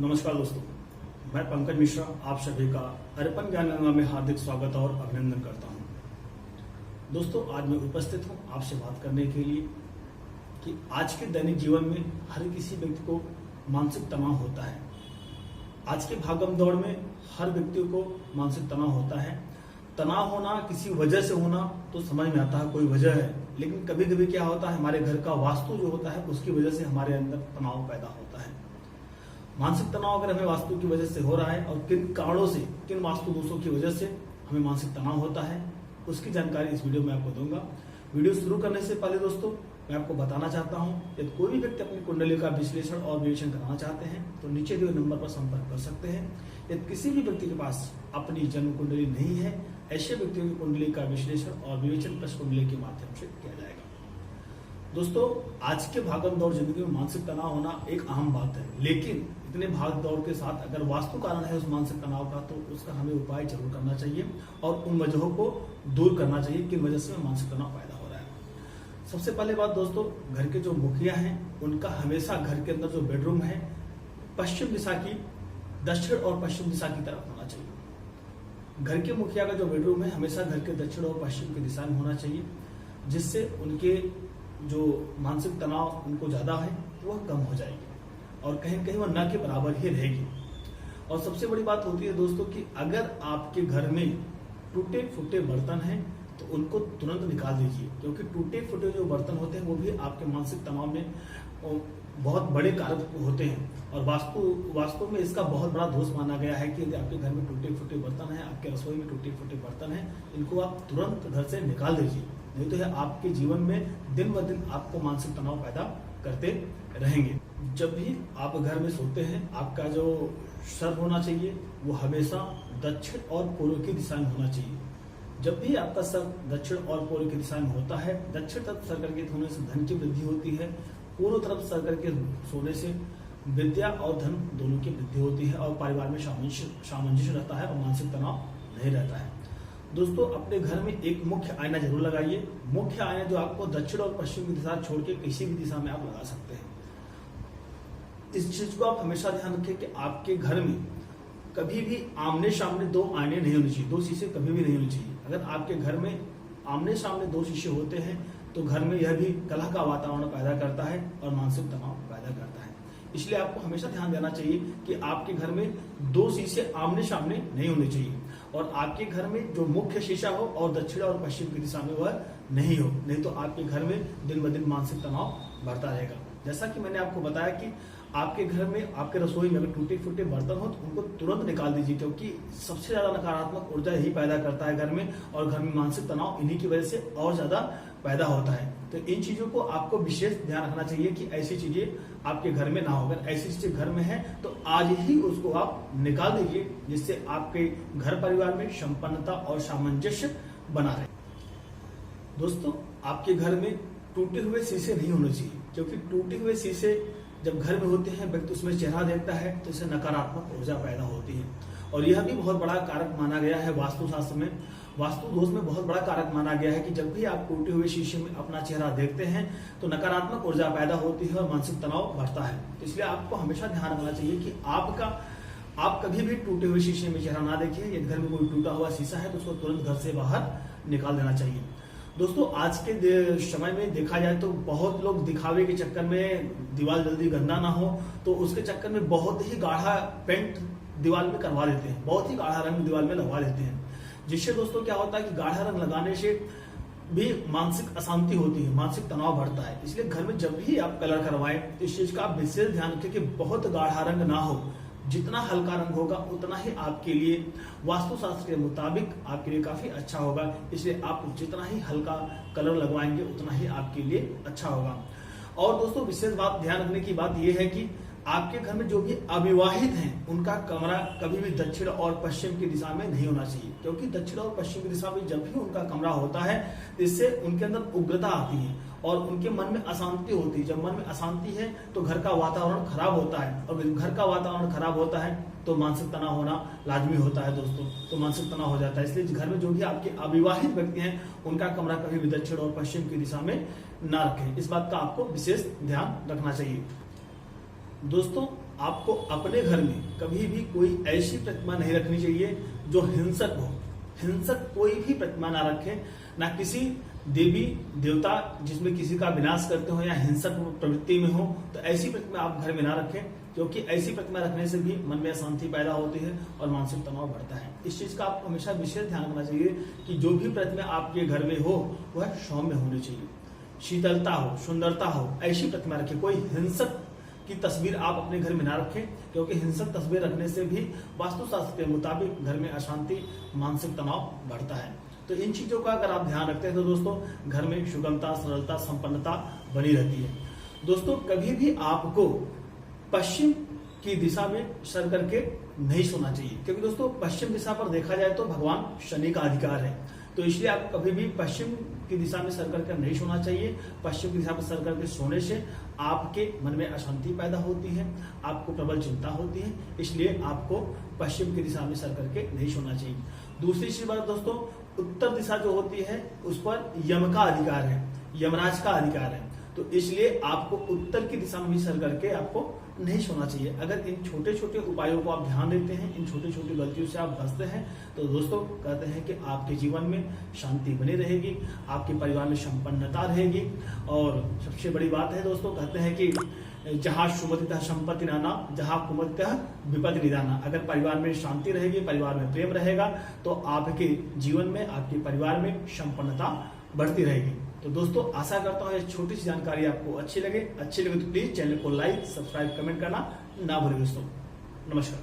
नमस्कार दोस्तों, मैं पंकज मिश्रा आप सभी का अर्पण ज्ञान गंगा में हार्दिक स्वागत और अभिनंदन करता हूं। दोस्तों, आज मैं उपस्थित हूं आपसे बात करने के लिए कि आज के दैनिक जीवन में हर किसी व्यक्ति को मानसिक तनाव होता है। आज के भागम दौड़ में हर व्यक्ति को मानसिक तनाव होता है। तनाव होना किसी वजह से होना तो समझ में आता है, कोई वजह है, लेकिन कभी कभी क्या होता है, हमारे घर का वास्तु जो होता है उसकी वजह से हमारे अंदर तनाव पैदा होता है। मानसिक तनाव अगर हमें वास्तु की वजह से हो रहा है और किन कारणों से, किन वास्तु दोषों की वजह से हमें मानसिक तनाव होता है, उसकी जानकारी इस वीडियो में आपको दूंगा। वीडियो शुरू करने से पहले दोस्तों मैं आपको बताना चाहता हूं, यदि कोई भी व्यक्ति अपनी कुंडली का विश्लेषण और विवेचन कराना चाहते हैं तो नीचे दिए नंबर पर संपर्क कर सकते हैं। यदि किसी भी व्यक्ति के पास अपनी जन्म कुंडली नहीं है, ऐसे व्यक्तियों की कुंडली का विश्लेषण और विवेचन प्लस कुंडली के माध्यम से किया जाएगा। दोस्तों, आज के भागम दौड़ जिंदगी में मानसिक तनाव होना एक अहम बात है, लेकिन इतने भाग दौड़ के साथ अगर वास्तु कारण है उस मानसिक तनाव का, तो उसका हमें उपाय जरूर करना चाहिए और उन वजहों को दूर करना चाहिए किन वजह से मानसिक तनाव पैदा हो रहा है। सबसे पहले बात दोस्तों, घर के जो मुखिया हैं उनका हमेशा घर के अंदर जो बेडरूम है पश्चिम दिशा की, दक्षिण और पश्चिम दिशा की तरफ होना चाहिए। घर के मुखिया का जो बेडरूम है हमेशा घर के दक्षिण और पश्चिम की दिशा में होना चाहिए, जिससे उनके जो मानसिक तनाव उनको ज्यादा है वह कम हो जाएगी और कहीं न कहीं वह न के बराबर ही रहेगी। और सबसे बड़ी बात होती है दोस्तों कि अगर आपके घर में टूटे फूटे बर्तन हैं तो उनको तुरंत निकाल दीजिए, क्योंकि टूटे फूटे जो बर्तन होते हैं वो भी आपके मानसिक तनाव में बहुत बड़े कारक होते हैं। और वास्तु में इसका बहुत बड़ा दोष माना गया है कि यदि आपके घर में टूटे फूटे बर्तन हैं, आपके रसोई में टूटे फूटे बर्तन हैं, इनको आप तुरंत घर से निकाल दीजिए, नहीं तो यह आपके जीवन में दिन ब दिन आपको मानसिक तनाव पैदा करते रहेंगे। जब भी आप घर में सोते हैं, आपका जो सर होना चाहिए वो हमेशा दक्षिण और पूर्व की दिशा में होना चाहिए। जब भी आपका सर दक्षिण और पूर्व की दिशा में होता है, दक्षिण तरफ सर करके होने से धन की वृद्धि होती है, पूर्व तरफ सर करके सोने से विद्या और धन दोनों की वृद्धि होती है और परिवार में सामंजस्य रहता है और मानसिक तनाव नहीं रहता है। दोस्तों, अपने घर में एक मुख्य आईना जरूर लगाइए। मुख्य आईना जो आपको दक्षिण और पश्चिम की दिशा छोड़ के किसी भी दिशा में आप लगा सकते हैं। इस चीज को आप हमेशा ध्यान रखें कि आपके घर में कभी भी आमने सामने दो आईने नहीं होने चाहिए, दो शीशे कभी भी नहीं होने चाहिए। अगर आपके घर में आमने सामने दो शीशे होते हैं तो घर में यह भी कलह का वातावरण पैदा करता है और मानसिक तनाव पैदा करता है। इसलिए आपको हमेशा ध्यान देना चाहिए कि आपके घर में दो शीशे आमने सामने नहीं होने चाहिए और आपके घर में जो मुख्य शीशा हो और दक्षिण और पश्चिम की दिशा में वह नहीं हो, नहीं तो आपके घर में दिन ब दिन मानसिक तनाव बढ़ता रहेगा। जैसा कि मैंने आपको बताया कि आपके घर में, आपके रसोई में अगर टूटे फूटे बर्तन हो तो उनको तुरंत निकाल दीजिए, क्योंकि सबसे ज्यादा नकारात्मक ऊर्जा यही पैदा करता है घर में, और घर में मानसिक तनाव इन्हीं की वजह से और ज्यादा पैदा होता है। तो इन चीजों को आपको विशेष ध्यान रखना चाहिए कि ऐसी चीजें आपके घर में ना हो। अगर ऐसी चीजें घर में है तो आज ही उसको आप निकाल दीजिए, जिससे आपके घर परिवार में संपन्नता और सामंजस्य बना रहे। दोस्तों, आपके घर में टूटे हुए शीशे नहीं होने चाहिए, क्योंकि टूटे हुए शीशे जब घर में होते हैं, व्यक्ति उसमें चेहरा देखता है तो इससे नकारात्मक ऊर्जा पैदा होती है और यह भी बहुत बड़ा कारक माना गया है। वास्तुशास्त्र में, वास्तु दोष में बहुत बड़ा कारक माना गया है कि जब भी आप टूटे हुए शीशे में अपना चेहरा देखते हैं तो नकारात्मक ऊर्जा पैदा होती है और मानसिक तनाव बढ़ता है। तो इसलिए आपको हमेशा ध्यान रखना चाहिए कि आप कभी भी टूटे हुए शीशे में चेहरा ना देखिए। यदि घर में कोई टूटा हुआ शीशा है तो उसको तुरंत घर से बाहर निकाल देना चाहिए। दोस्तों, आज के समय में देखा जाए तो बहुत लोग दिखावे के चक्कर में दीवार जल्दी गंदा ना हो तो उसके चक्कर में बहुत ही गाढ़ा पेंट दीवार में करवा देते हैं, बहुत ही गाढ़ा रंग दीवार में लगवा देते हैं, जिससे दोस्तों क्या होता है कि गाढ़ा रंग लगाने से भी मानसिक अशांति होती है, मानसिक तनाव बढ़ता है। इसलिए घर में जब भी आप कलर करवाएं तो इस चीज का आप विशेष ध्यान रखें कि बहुत गाढ़ा रंग ना हो। जितना हल्का रंग होगा उतना ही आपके लिए वास्तुशास्त्र के मुताबिक आपके लिए काफी अच्छा होगा। इसलिए आप जितना ही हल्का कलर लगवाएंगे उतना ही आपके लिए अच्छा होगा। और दोस्तों, विशेष बात ध्यान रखने की बात यह है कि आपके घर में जो भी अविवाहित हैं उनका कमरा कभी भी दक्षिण और पश्चिम की दिशा में नहीं होना चाहिए, क्योंकि दक्षिण और पश्चिम की दिशा में जब भी उनका कमरा होता है इससे उनके अंदर उग्रता आती है और उनके मन में अशांति होती है। जब मन में अशांति है तो घर का वातावरण खराब होता है और घर का वातावरण खराब होता है तो मानसिक तनाव होना लाजमी होता है दोस्तों, तो मानसिक तनाव हो जाता है। इसलिए घर में जो भी आपके अविवाहित व्यक्ति हैं उनका कमरा कभी भी दक्षिण और पश्चिम की दिशा में ना रखें। इस बात का आपको विशेष ध्यान रखना चाहिए। दोस्तों, आपको अपने घर में कभी भी कोई ऐसी प्रतिमा नहीं रखनी चाहिए जो हिंसक हो। हिंसक कोई भी प्रतिमा ना रखें, ना किसी देवी देवता जिसमें किसी का विनाश करते हो या हिंसक प्रवृत्ति में हो, तो ऐसी प्रतिमा आप घर में ना रखें, क्योंकि ऐसी प्रतिमा रखने से भी मन में अशांति पैदा होती है और मानसिक तनाव बढ़ता है। इस चीज का आपको हमेशा विशेष ध्यान रखना चाहिए कि जो भी प्रतिमा आपके घर में हो वह सौम्य होनी चाहिए, शीतलता हो, सुंदरता हो, ऐसी प्रतिमा रखें। कोई हिंसक की तस्वीर आप अपने घर में ना रखें, क्योंकि हिंसक तस्वीर रखने से भी वास्तुशास्त्र के मुताबिक घर में अशांति, मानसिक तनाव बढ़ता है। तो इन चीजों का अगर आप ध्यान रखते हैं तो दोस्तों घर में सुगमता, सरलता, संपन्नता बनी रहती है। दोस्तों कभी भी आपको पश्चिम की दिशा में सर करके नहीं सोना चाहिए, क्योंकि दोस्तों पश्चिम दिशा पर देखा जाए तो भगवान शनि का अधिकार है। तो इसलिए आप कभी भी पश्चिम की दिशा में सर करके नहीं सोना चाहिए। पश्चिम की दिशा में सर करके सोने से आपके मन में अशांति पैदा होती है, आपको प्रबल चिंता होती है, इसलिए आपको पश्चिम की दिशा में सर करके नहीं सोना चाहिए। दूसरी चीज बात दोस्तों, उत्तर दिशा जो होती है उस पर यम का अधिकार है, यमराज का अधिकार है, तो इसलिए आपको उत्तर की दिशा में भी सर करके आपको नहीं सोना चाहिए। अगर इन छोटे छोटे उपायों को आप ध्यान देते हैं, इन छोटी छोटी गलतियों से आप बचते हैं, तो दोस्तों कहते हैं कि आपके जीवन में शांति बनी रहेगी, आपके परिवार में संपन्नता रहेगी। और सबसे बड़ी बात है दोस्तों, कहते हैं कि जहां सुमतितः संपत्ति नाना, जहां कुमतितः विपत्ति निदाना। अगर परिवार में शांति रहेगी, परिवार में प्रेम रहेगा, तो आपके जीवन में, आपके परिवार में संपन्नता बढ़ती रहेगी। तो दोस्तों आशा करता हूँ ये छोटी सी जानकारी आपको अच्छी लगे तो प्लीज चैनल को लाइक, सब्सक्राइब, कमेंट करना ना भूलें दोस्तों। नमस्कार।